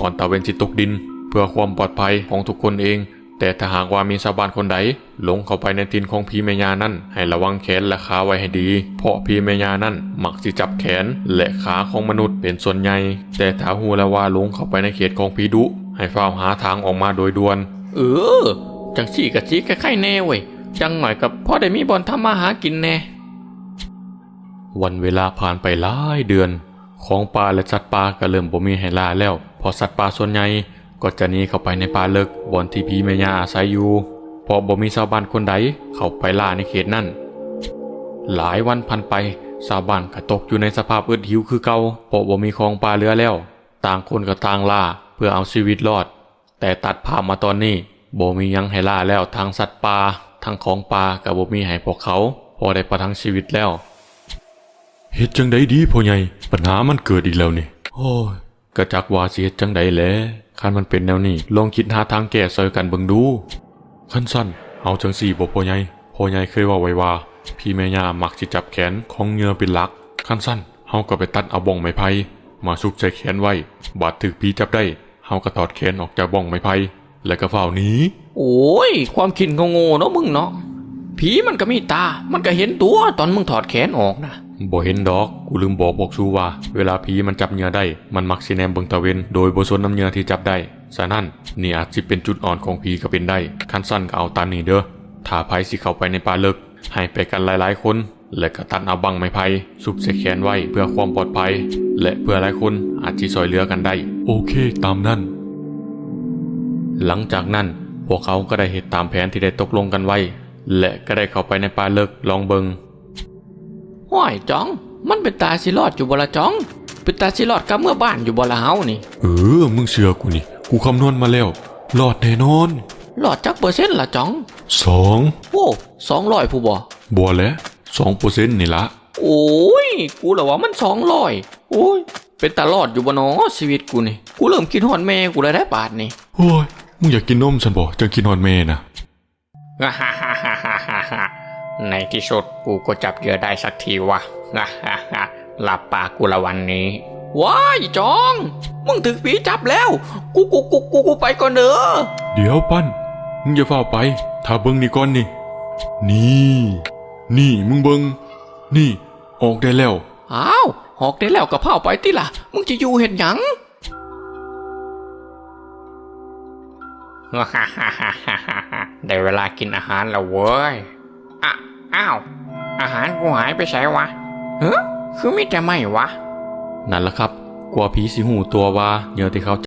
อ่อนตะเวนสิตกดินเพื่อความปลอดภัยของทุกคนเองแต่ถ้าหากว่ามีชาวบ้านคนใดหลงเข้าไปในถิ่นของผีแม่ยานั่นให้ระวังแขนและขาไว้ให้ดีเพราะผีแม่ยานั่นมักสิจับแขนและขาของมนุษย์เป็นส่วนใหญ่แต่ถ้าหูแล้วว่าหลงเข้าไปในเขตของผีดุให้เฝ้าหาทางออกมาโดยด่วนจังสี่กะจีใกล้ๆแน่เว้ยจังหน่อยกับพ่อได้มีบอลทำมาหากินแน่วันเวลาผ่านไปหลายเดือนของป่าและสัตว์ป่าก็เริ่มบ่มีให้ล่าแล้วเพราะสัตว์ป่าส่วนใหญ่ก็จะหนีเข้าไปในป่าลึกบอนที่ผีแม่ย่าอาศัยอยู่เพราะบ่มีชาวบ้านคนใดเข้าไปล่าในเขตนั้นหลายวันผ่านไปชาวบ้านก็ตกอยู่ในสภาพอึดหิวคือเก่าเพราะบ่มีของป่าเหลือแล้วต่างคนก็ต่างล่าเพื่อเอาชีวิตรอดแต่ตัดภาพมาตอนนี้บ่มียังให้ล่าแล้วทางสัตว์ป่าทางของป่าก็บ่มีให้พวกเขาพอได้ประทังชีวิตแล้วเฮ็ดจังไดดีพ่อใหญ่ปัญหามันเกิดอีกแล้วนี่โอ้ยก็จักว่าสิเฮ็ดจังไดแหละคันมันเป็นแนวนี้ลองคิดหาทางแก้ซอยกันเบิ่งดูคันสั้นเอาจังสี่บ่พ่อใหญ่เคยว่าไว้ว่าพี่แม่ย่ามักสิจับแขนของเหยื่อเป็นหลักคันสั้นเฮาก็ไปตัดเอาบ้องไม้ไผ่มาซุกใส่แขนไว้บาดถึกผีจับได้เฮาก็ถอดแขนออกจากบ้องไม้ไผ่แล้วก็เฝ้าหนีโอ้ยความคิดโง่ๆเนาะมึงเนาะผีมันก็มีตามันก็เห็นตัวตอนมึงถอดแขนออกนะบ่เห็นดอกกูลืมบอกชูว่าเวลาผีมันจับเหยื่อได้มันมักสิแนมเบิ่งตะเวนโดยบ่สนน้ำเหยื่อที่จับได้ฉะนั้นนี่อาจสิเป็นจุดอ่อนของผีก็เป็นได้คันสั้นก็เอาตามนี้เด้อถ้าไผสิเข้าไปในป่าลึกให้ไปกันหลายๆคนและก็ตัดเอาบังไม้ไผ่ซุบใส่แขนไว้เพื่อความปลอดภัยและเพื่อหลายคนอาจสิช่วยเหลือกันได้โอเคตามนั้นหลังจากนั้นพวกเขาก็ได้เฮ็ดตามแผนที่ได้ตกลงกันไว้และก็ได้เข้าไปในป่าลึกลองเบิงห้อยจ้องมันเป็นตาสิรอดอยู่บ่ละจ้องเป็นตาสิรอดกับเมื่อบ้านอยู่บ่ละเฮานี่มึงเชื่อกูนี่กูคำนวณมาแล้วรอดแน่นอนรอดจักเปอร์เซ็นต์ละจ้อง2โอ้200ผู้บ่แล้ว2%นี่ละโอ้ยกูละว่ามัน200โอ้ยเป็นตารอดอยู่บ่น้อชีวิตกูนี่กูเริ่มคิดฮอดแม่กูแล้วได้บาดนี่โอ้ยมึงอยากกินนมฉันบ่จังกินฮอดแม่นะในที่สุดกูก็จับเหยื่อได้สักทีวะหลับปากกูละวันนี้ว้ายจองมึงถึงผีจับแล้วกูไปก่อนเด้อเดี๋ยวปั้นมึงอย่าเฝ้าไปถ้าเบิ่งนี่ก่อนนี่มึงเบิ่งนี่ออกได้แล้วอ้าวออกได้แล้วก็เผาไปติล่ะมึงจะอยู่เห็นหยังได้เวลากินอาหารแล้วเว้ยอ้าวอาหารกูหายไปใส่วะคือมีแต่ไม่วะนั่นแหละครับกลัวผีสิหูตัวว่าเหยื่อที่เขา